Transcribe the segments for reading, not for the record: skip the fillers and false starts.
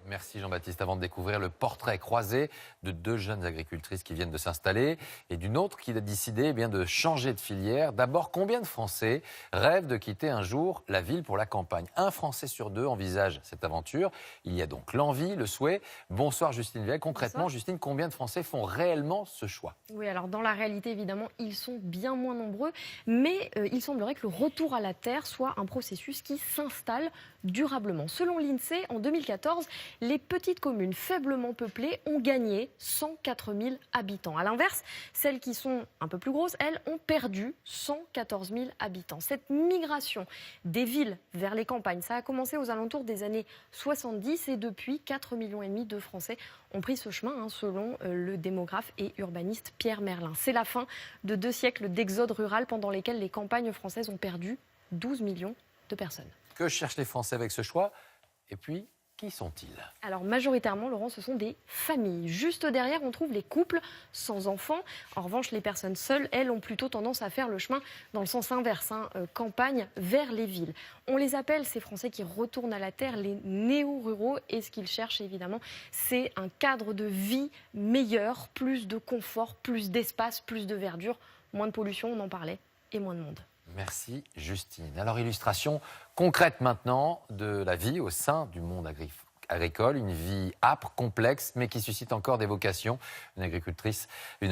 Merci Jean-Baptiste. Avant de découvrir le portrait croisé de deux jeunes agricultrices qui viennent de s'installer et d'une autre qui a décidé de changer de filière. D'abord, combien de Français rêvent de quitter un jour la ville pour la campagne? Un Français sur deux envisage cette aventure. Il y a donc l'envie, le souhait. Bonsoir Justine Vielle. Concrètement, bonsoir. Justine, combien de Français font réellement ce choix? Oui, alors dans la réalité, évidemment, ils sont bien moins nombreux. Mais il semblerait que le retour à la terre soit un processus qui s'installe durablement. Selon l'INSEE, en 2014, les petites communes faiblement peuplées ont gagné 104 000 habitants. À l'inverse, celles qui sont un peu plus grosses, elles, ont perdu 114 000 habitants. Cette migration des villes vers les campagnes, ça a commencé aux alentours des années 70 et depuis, 4,5 millions de Français ont pris ce chemin, selon le démographe et urbaniste Pierre Merlin. C'est la fin de 2 siècles d'exode rural pendant lesquels les campagnes françaises ont perdu 12 millions de personnes. Que cherchent les Français avec ce choix? Et puis, qui sont-ils? Alors majoritairement, Laurent, ce sont des familles. Juste derrière, on trouve les couples sans enfants. En revanche, les personnes seules, elles, ont plutôt tendance à faire le chemin dans le sens inverse, campagne vers les villes. On les appelle, ces Français qui retournent à la terre, les néo-ruraux. Et ce qu'ils cherchent, évidemment, c'est un cadre de vie meilleur, plus de confort, plus d'espace, plus de verdure, moins de pollution, on en parlait, et moins de monde. Merci Justine. Alors, illustration concrète maintenant de la vie au sein du monde agricole, une vie âpre, complexe, mais qui suscite encore des vocations. Une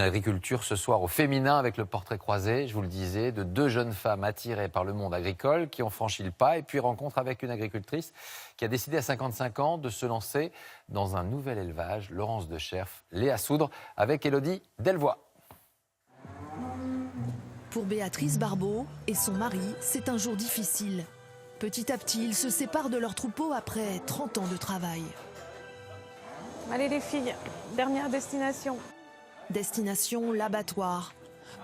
agriculture ce soir au féminin avec le portrait croisé, je vous le disais, de 2 jeunes femmes attirées par le monde agricole qui ont franchi le pas et puis rencontre avec une agricultrice qui a décidé à 55 ans de se lancer dans un nouvel élevage, Laurence de Cherf, Léa Soudre avec Élodie Delvoye. Pour Béatrice Barbeau et son mari, c'est un jour difficile. Petit à petit, ils se séparent de leur troupeau après 30 ans de travail. Allez les filles, dernière destination. Destination l'abattoir.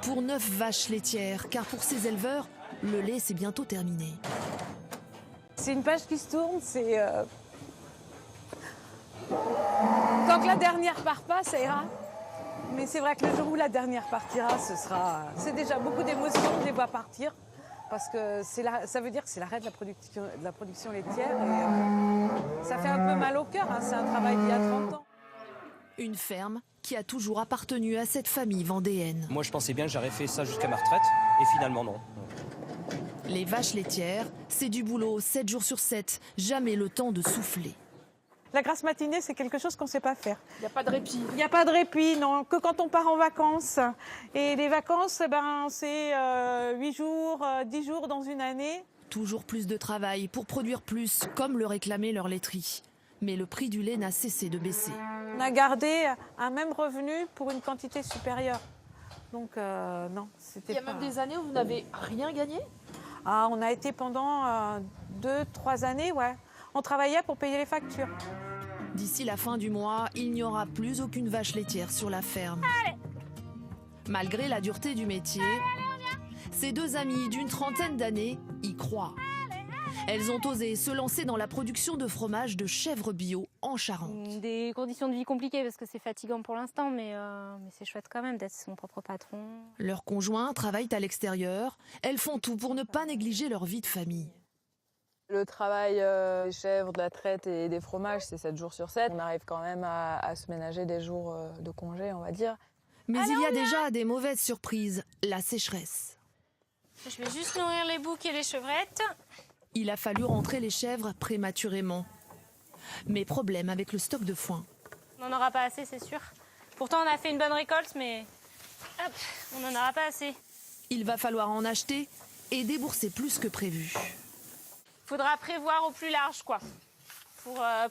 Pour 9 vaches laitières, car pour ces éleveurs, le lait c'est bientôt terminé. C'est une page qui se tourne, c'est... Tant que la dernière part pas, ça ira. Mais c'est vrai que le jour où la dernière partira, c'est déjà beaucoup d'émotions de les voir partir. Parce que ça veut dire que c'est l'arrêt de la production laitière. Et ça fait un peu mal au cœur, c'est un travail d'il y a 30 ans. Une ferme qui a toujours appartenu à cette famille vendéenne. Moi je pensais bien que j'aurais fait ça jusqu'à ma retraite, et finalement non. Les vaches laitières, c'est du boulot 7 jours sur 7, jamais le temps de souffler. La grasse matinée, c'est quelque chose qu'on ne sait pas faire. Il n'y a pas de répit. Il n'y a pas de répit, non, que quand on part en vacances. Et les vacances, c'est 8 jours, 10 jours dans une année. Toujours plus de travail pour produire plus, comme le réclamait leur laiterie. Mais le prix du lait n'a cessé de baisser. On a gardé un même revenu pour une quantité supérieure. Donc non, c'était pas... Il y a même des années où vous n'avez rien gagné? Ah, on a été pendant 2-3 années, ouais. On travaillait pour payer les factures. D'ici la fin du mois, il n'y aura plus aucune vache laitière sur la ferme. Allez. Malgré la dureté du métier, ces 2 amies d'une trentaine d'années y croient. Elles ont osé se lancer dans la production de fromage de chèvre bio en Charente. Des conditions de vie compliquées parce que c'est fatigant pour l'instant, mais c'est chouette quand même d'être son propre patron. Leurs conjoints travaillent à l'extérieur. Elles font tout pour ne pas négliger leur vie de famille. Le travail des chèvres, de la traite et des fromages, c'est 7 jours sur 7. On arrive quand même à se ménager des jours de congé, on va dire. Mais il y a déjà des mauvaises surprises, la sécheresse. Je vais juste nourrir les boucs et les chevrettes. Il a fallu rentrer les chèvres prématurément. Mais problème avec le stock de foin. On n'en aura pas assez, c'est sûr. Pourtant, on a fait une bonne récolte, mais hop, on n'en aura pas assez. Il va falloir en acheter et débourser plus que prévu. Faudra prévoir au plus large, quoi,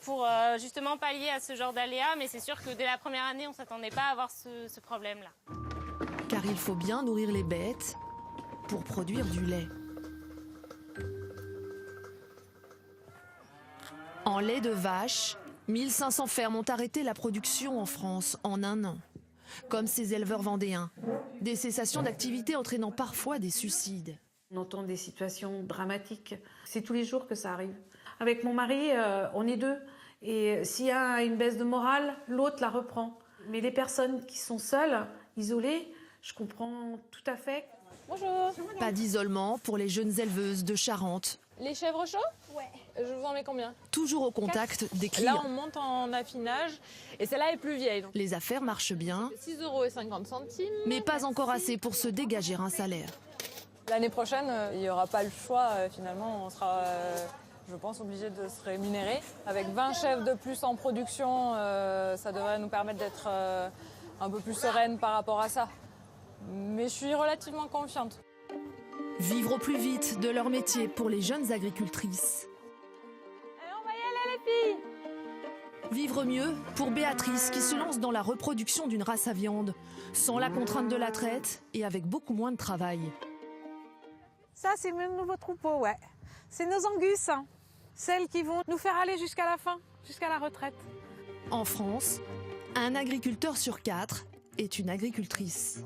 pour justement pallier à ce genre d'aléas. Mais c'est sûr que dès la première année, on ne s'attendait pas à avoir ce problème-là. Car il faut bien nourrir les bêtes pour produire du lait. En lait de vache, 1500 fermes ont arrêté la production en France en 1 an. Comme ces éleveurs vendéens, des cessations d'activité entraînant parfois des suicides. On entend des situations dramatiques. C'est tous les jours que ça arrive. Avec mon mari, on est 2. Et s'il y a une baisse de morale, l'autre la reprend. Mais les personnes qui sont seules, isolées, je comprends tout à fait. Bonjour. Pas d'isolement pour les jeunes éleveuses de Charente. Les chèvres chauds? Ouais. Je vous en mets combien? Toujours au contact des clients. Là, on monte en affinage et celle-là est plus vieille. Donc. Les affaires marchent bien, 6,50 €. mais pas encore assez pour se dégager un salaire. L'année prochaine, il n'y aura pas le choix. Finalement, on sera, je pense, obligé de se rémunérer. Avec 20 chèvres de plus en production, ça devrait nous permettre d'être un peu plus sereine par rapport à ça. Mais je suis relativement confiante. Vivre au plus vite de leur métier pour les jeunes agricultrices. Allez, on va y aller les filles! Vivre mieux pour Béatrice qui se lance dans la reproduction d'une race à viande, sans la contrainte de la traite et avec beaucoup moins de travail. Ça, c'est mon nouveau troupeau, ouais. C'est nos angus, hein. Celles qui vont nous faire aller jusqu'à la fin, jusqu'à la retraite. En France, un agriculteur sur 4 est une agricultrice.